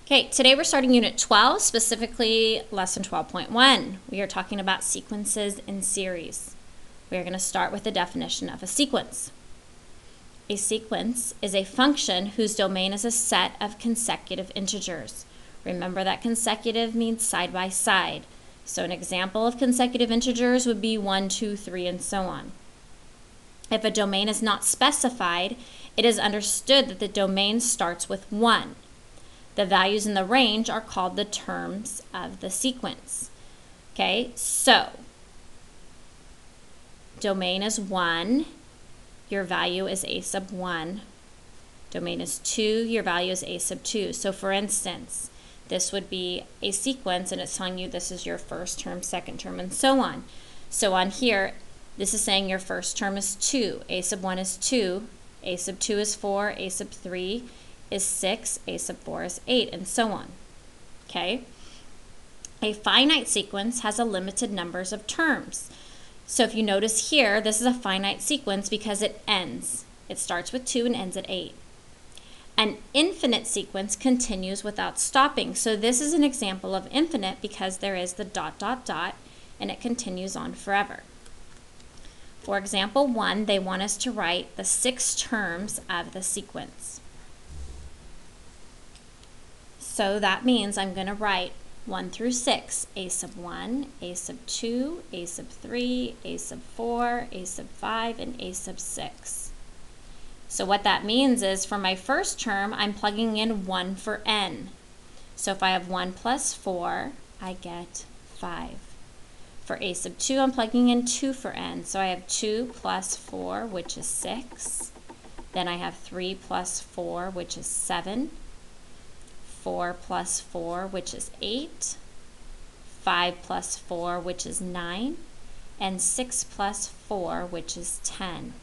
Okay, today we're starting Unit 12, specifically Lesson 12.1. We are talking about sequences in series. We are going to start with the definition of a sequence. A sequence is a function whose domain is a set of consecutive integers. Remember that consecutive means side by side. So an example of consecutive integers would be 1, 2, 3, and so on. If a domain is not specified, it is understood that the domain starts with 1. The values in the range are called the terms of the sequence. Okay, so domain is 1, your value is a sub 1. Domain is 2, your value is a sub 2. So for instance, this would be a sequence and it's telling you this is your first term, second term, and so on. So on here, this is saying your first term is 2, a sub 1 is 2, a sub 2 is 4, a sub 3 is 6, a sub 4 is 8, and so on. Okay? A finite sequence has a limited numbers of terms. So if you notice here, this is a finite sequence because it ends. It starts with 2 and ends at 8. An infinite sequence continues without stopping. So this is an example of infinite because there is the dot, dot, dot, and it continues on forever. For example 1, they want us to write the 6 terms of the sequence. So that means I'm going to write 1 through 6, a sub 1, a sub 2, a sub 3, a sub 4, a sub 5, and a sub 6. So what that means is for my first term, I'm plugging in 1 for n. So if I have 1 plus 4, I get 5. For a sub 2, I'm plugging in 2 for n. So I have 2 plus 4, which is 6. Then I have 3 plus 4, which is 7. 4 plus 4, which is 8, 5 plus 4, which is 9, and 6 plus 4, which is 10.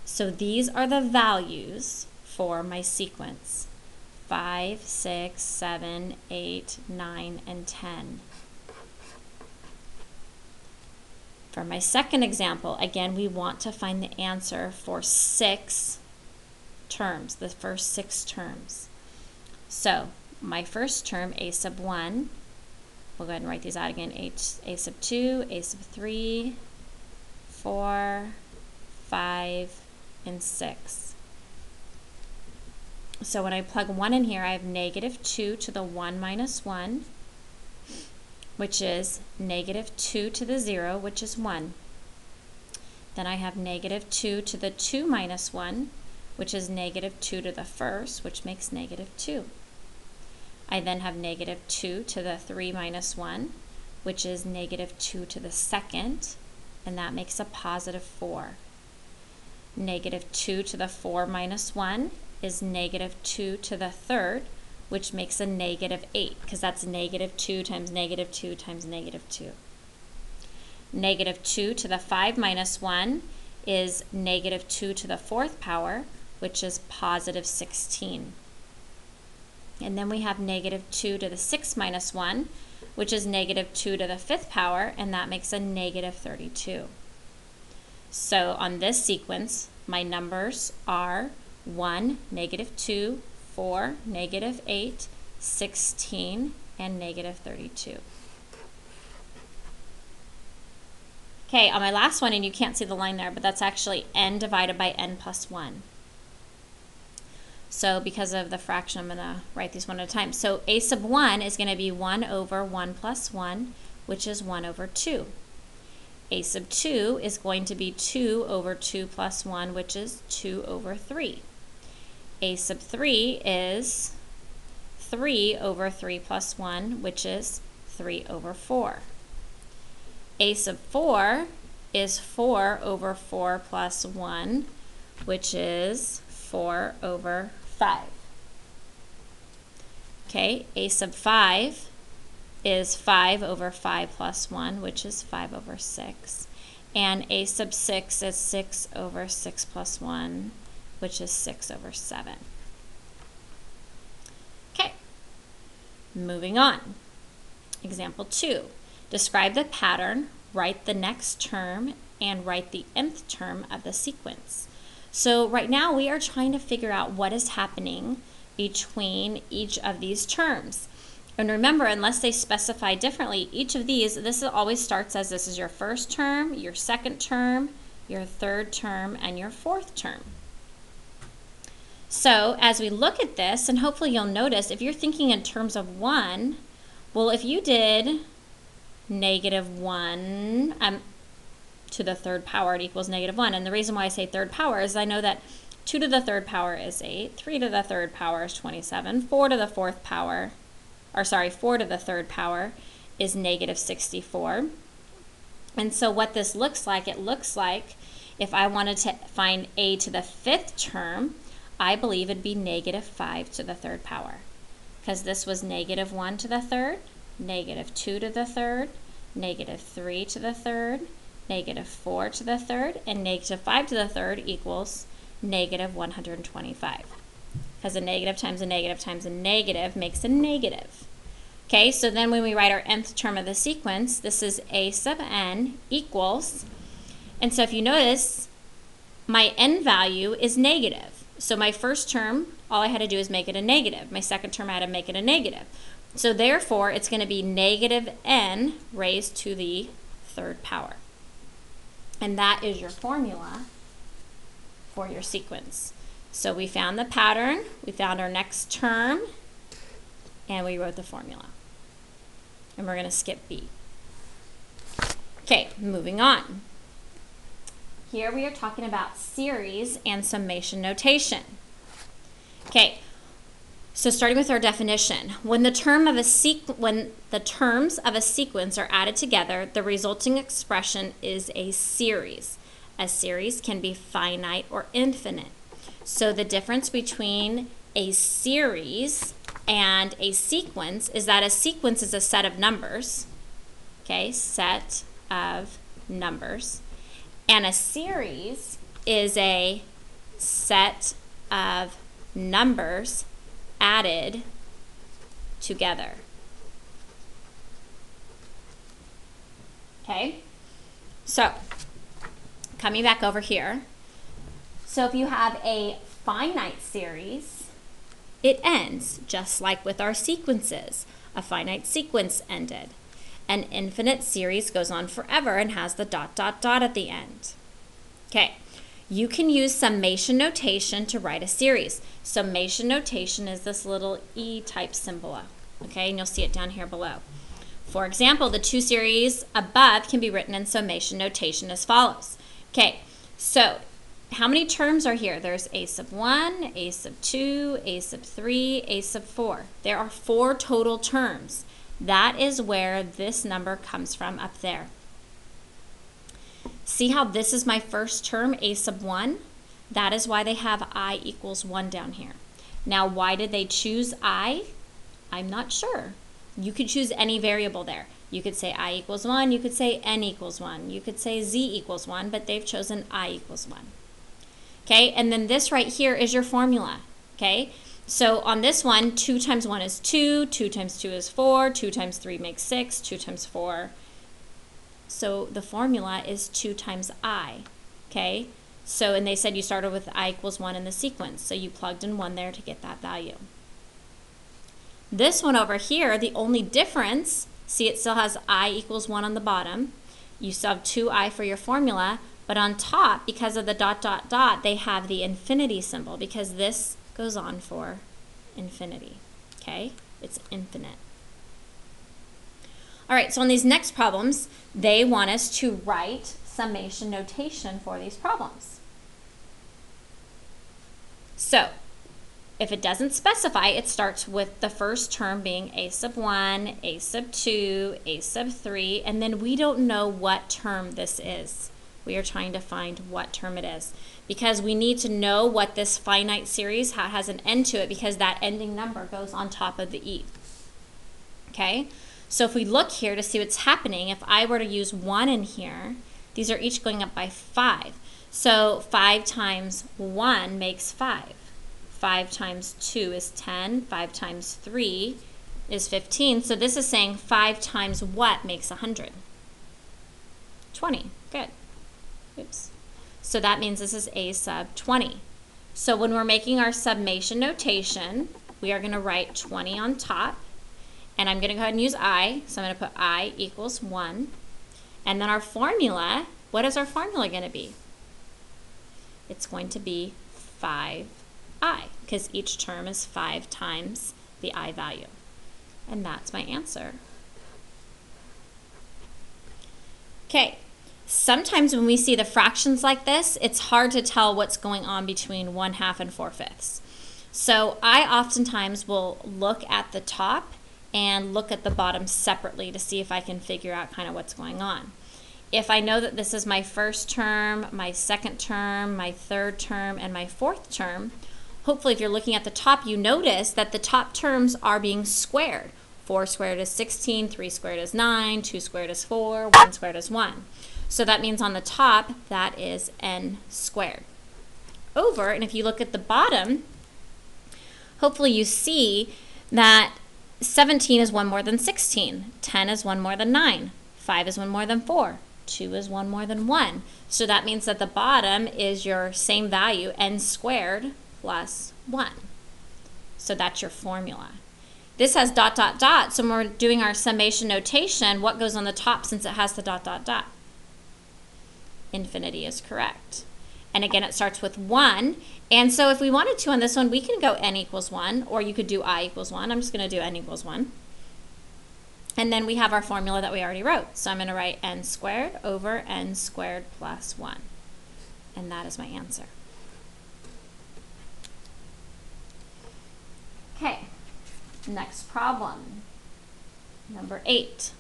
So these are the values for my sequence: 5, 6, 7, 8, 9, and 10. For my second example, again, we want to find the answer for 6 terms, the first 6 terms. So my first term, a sub 1, we'll go ahead and write these out again, a sub 2, a sub 3, 4, 5, and 6. So when I plug 1 in here, I have negative 2 to the 1 minus 1, which is negative 2 to the 0, which is 1. Then I have negative 2 to the 2 minus 1, which is negative 2 to the first, which makes negative 2. I then have negative 2 to the 3 minus 1, which is negative 2 to the second, and that makes a positive 4. Negative 2 to the 4 minus 1 is negative 2 to the third, which makes a negative 8, because that's negative 2 times negative 2 times negative 2. Negative 2 to the 5 minus 1 is negative 2 to the fourth power, which is positive 16. And then we have negative 2 to the 6 minus 1, which is negative 2 to the fifth power, and that makes a negative 32. So on this sequence, my numbers are 1, negative 2, 4, negative 8, 16, and negative 32. Okay, on my last one, and you can't see the line there, but that's actually n divided by n plus 1. So because of the fraction, I'm going to write these one at a time. So a sub 1 is going to be 1 over 1 plus 1, which is 1 over 2. A sub 2 is going to be 2 over 2 plus 1, which is 2 over 3. A sub 3 is 3 over 3 plus 1, which is 3 over 4. A sub 4 is 4 over 4 plus 1, which is 4 over 5. Okay, a sub 5 is 5 over 5 plus 1, which is 5 over 6. And a sub 6 is 6 over 6 plus 1, which is 6 over 7. Okay, moving on. Example 2. Describe the pattern, write the next term, and write the nth term of the sequence. So right now we are trying to figure out what is happening between each of these terms. And remember, unless they specify differently, each of these, this always starts as this is your first term, your second term, your third term, and your fourth term. So as we look at this, and hopefully you'll notice, if you're thinking in terms of 1, well, if you did -1 to the third power, it equals -1. And the reason why I say third power is I know that 2 to the third power is 8, 3 to the third power is 27, 4 to the third power is -64. And so what this looks like, it looks like if I wanted to find a to the fifth term, I believe it'd be -5 to the third power. Because this was -1 to the third, -2 to the third, -3 to the third, -4 to the third, and -5 to the third equals -125. Because a negative times a negative times a negative makes a negative. Okay, so then when we write our nth term of the sequence, this is a sub n equals, and so if you notice, my n value is negative. So my first term, all I had to do is make it a negative. My second term, I had to make it a negative. So therefore, it's going to be -n raised to the third power. And that is your formula for your sequence. So we found the pattern, we found our next term, and we wrote the formula. And we're going to skip B. Okay, moving on. Here we are talking about series and summation notation. Okay, so starting with our definition, when the terms of a sequence are added together, the resulting expression is a series. A series can be finite or infinite. So the difference between a series and a sequence is that a sequence is a set of numbers, okay, set of numbers, and a series is a set of numbers added together. Okay, so coming back over here, so if you have a finite series, it ends, just like with our sequences. A finite sequence ended. An infinite series goes on forever and has the ... at the end. Okay, you can use summation notation to write a series. Summation notation is this little E-type symbol, okay, and you'll see it down here below. For example, the two series above can be written in summation notation as follows. Okay, so how many terms are here? There's a sub 1, a sub 2, a sub 3, a sub 4. There are 4 total terms. That is where this number comes from up there. See how this is my first term, a sub 1? That is why they have I equals 1 down here. Now, why did they choose I? I'm not sure. You could choose any variable there. You could say I equals 1, you could say n equals 1, you could say z equals 1, but they've chosen I equals 1. Okay, and then this right here is your formula, okay? So on this one, 2 times 1 is 2, 2 times 2 is 4, 2 times 3 makes 6, 2 times 4. So the formula is 2 times I, okay? So, and they said you started with I equals 1 in the sequence, so you plugged in 1 there to get that value. This one over here, the only difference, see it still has I equals 1 on the bottom. You still have 2I for your formula, but on top, because of the ... they have the infinity symbol because this goes on for infinity, okay? It's infinite. All right, so on these next problems, they want us to write summation notation for these problems. So, if it doesn't specify, it starts with the first term being a sub 1, a sub 2, a sub 3, and then we don't know what term this is. We are trying to find what term it is because we need to know what this finite series has an end to it because that ending number goes on top of the E. Okay, so if we look here to see what's happening, if I were to use 1 in here, these are each going up by 5. So 5 times 1 makes 5. 5 times 2 is 10. 5 times 3 is 15. So this is saying 5 times what makes 100? 20. Good. Oops. So that means this is a sub 20. So when we're making our summation notation, we are going to write 20 on top. And I'm going to go ahead and use I. So I'm going to put I equals 1. And then our formula, what is our formula going to be? It's going to be 5I, because each term is 5 times the I value. And that's my answer. Okay, sometimes when we see the fractions like this, it's hard to tell what's going on between 1/2 and 4/5. So I oftentimes will look at the top and look at the bottom separately to see if I can figure out kind of what's going on. If I know that this is my first term, my second term, my third term, and my fourth term, hopefully if you're looking at the top, you notice that the top terms are being squared. 4 squared is 16, 3 squared is 9, 2 squared is 4, 1 squared is 1. So that means on the top, that is n squared. Over, and if you look at the bottom, hopefully you see that 17 is 1 more than 16, 10 is 1 more than 9, 5 is 1 more than 4, 2 is 1 more than 1. So that means that the bottom is your same value, n squared plus 1. So that's your formula. This has dot, dot, dot, so when we're doing our summation notation, what goes on the top since it has the dot, dot, dot? Infinity is correct. And again, it starts with 1. And so if we wanted to on this one, we can go n equals 1, or you could do I equals 1. I'm just going to do n equals 1. And then we have our formula that we already wrote. So I'm going to write n squared over n squared plus 1. And that is my answer. Okay, next problem. Number 8.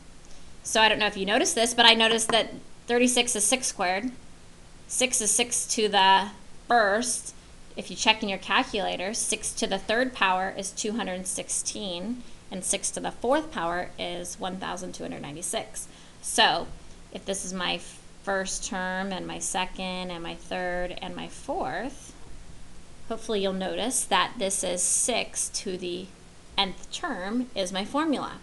So I don't know if you noticed this, but I noticed that 36 is 6 squared. 6 is 6 to the first. If you check in your calculator, 6 to the third power is 216, and 6 to the fourth power is 1,296. So if this is my first term and my second and my third and my fourth, hopefully you'll notice that this is 6 to the nth term is my formula.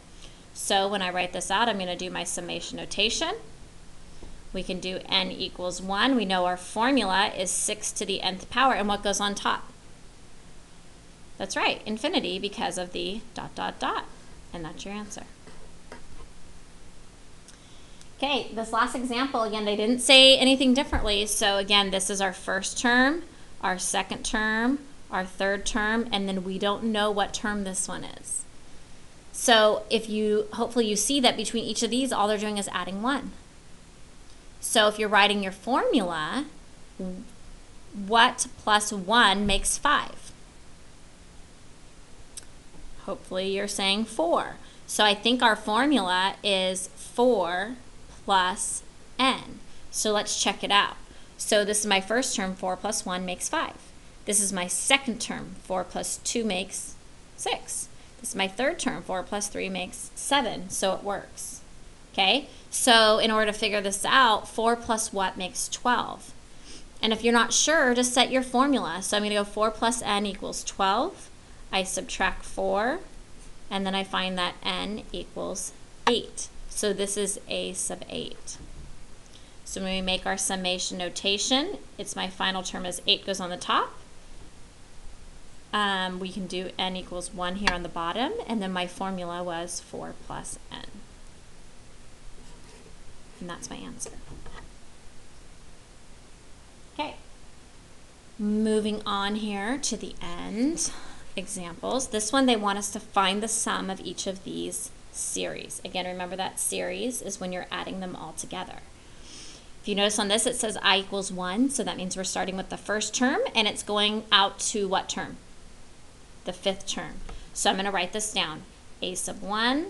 So when I write this out, I'm going to do my summation notation. We can do n equals 1. We know our formula is 6 to the nth power. And what goes on top? That's right, infinity, because of the dot, dot, dot. And that's your answer. Okay, this last example, again, they didn't say anything differently. So again, this is our first term, our second term, our third term, and then we don't know what term this one is. So if you, hopefully you see that between each of these, all they're doing is adding 1. So if you're writing your formula, what plus 1 makes 5? Hopefully you're saying 4. So I think our formula is 4 plus n. So let's check it out. So this is my first term, 4 plus 1 makes 5. This is my second term, 4 plus 2 makes 6. This is my third term, 4 plus 3 makes 7. So it works. Okay, so in order to figure this out, 4 plus what makes 12? And if you're not sure, just set your formula. So I'm going to go 4 plus n equals 12. I subtract 4, and then I find that n equals 8. So this is a sub 8. So when we make our summation notation, it's my final term as 8 goes on the top. We can do n equals 1 here on the bottom, and then my formula was 4 plus n. And that's my answer. Okay, moving on here to the end. Examples. This one, they want us to find the sum of each of these series. Again, remember that series is when you're adding them all together. If you notice on this, it says I equals 1, so that means we're starting with the first term, and it's going out to what term? The fifth term. So I'm going to write this down. A sub 1,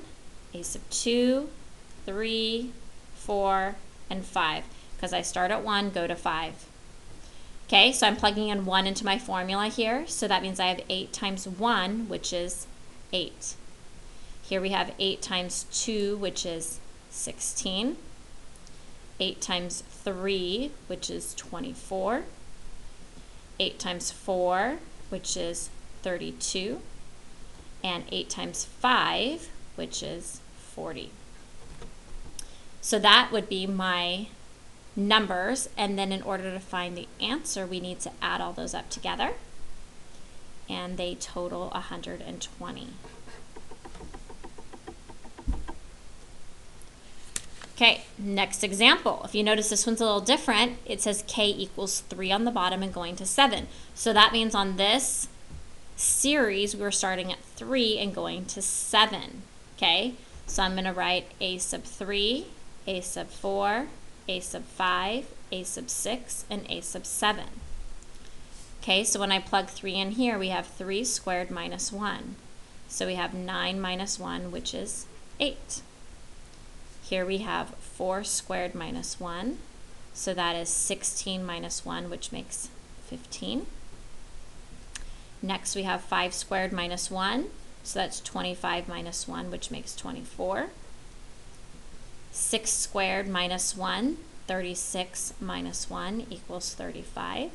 A sub 2, 3, 4, and 5, because I start at 1, go to 5. Okay, so I'm plugging in 1 into my formula here, so that means I have 8 times 1, which is 8. Here we have 8 times 2, which is 16. 8 times 3, which is 24. 8 times 4, which is 32. And 8 times 5, which is 40. So that would be my numbers, and then in order to find the answer, we need to add all those up together. and they total 120. Okay, next example. If you notice this one's a little different, it says k equals 3 on the bottom and going to 7. So that means on this series, we're starting at 3 and going to 7. Okay, so I'm going to write a sub 3, a sub 4, a sub 5, a sub 6, and a sub 7. Okay, so when I plug 3 in here, we have 3 squared minus 1. So we have 9 minus 1, which is 8. Here we have 4 squared minus 1, so that is 16 minus 1, which makes 15. Next we have 5 squared minus 1, so that's 25 minus 1, which makes 24. 6 squared minus 1, 36 minus 1 equals 35.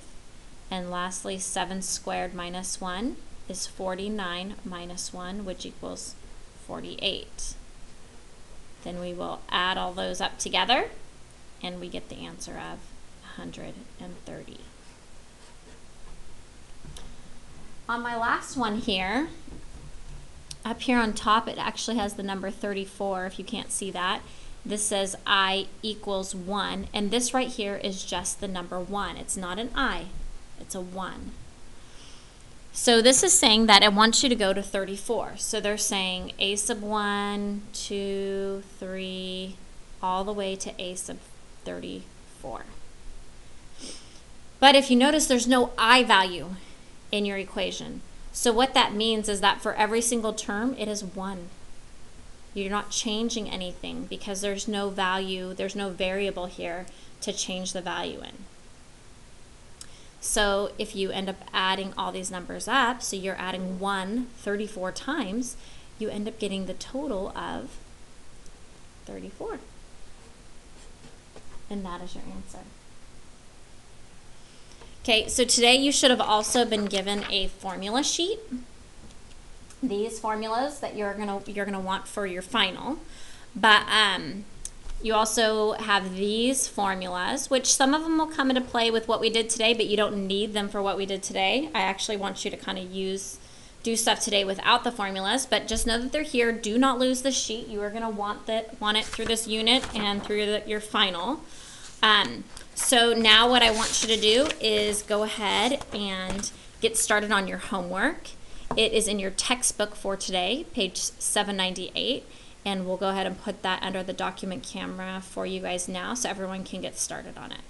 And lastly, 7 squared minus 1 is 49 minus 1, which equals 48. Then we will add all those up together, and we get the answer of 130. On my last one here, up here on top, it actually has the number 34, if you can't see that. This says I equals 1, and this right here is just the number 1. It's not an I, it's a 1. So this is saying that it wants you to go to 34. So they're saying a sub 1, 2, 3, all the way to a sub 34. But if you notice, there's no I value in your equation. So what that means is that for every single term, it is 1. You're not changing anything because there's no value, there's no variable here to change the value in. So if you end up adding all these numbers up, so you're adding 1 34 times, you end up getting the total of 34. And that is your answer. Okay, so today you should have also been given a formula sheet. These formulas that you're gonna want for your final. But you also have these formulas, which some of them will come into play with what we did today, but you don't need them for what we did today. I actually want you to kind of do stuff today without the formulas, but just know that they're here. Do not lose the sheet. You are going to want it through this unit and through your final. So now what I want you to do is go ahead and get started on your homework. It is in your textbook for today, page 798. And we'll go ahead and put that under the document camera for you guys now so everyone can get started on it.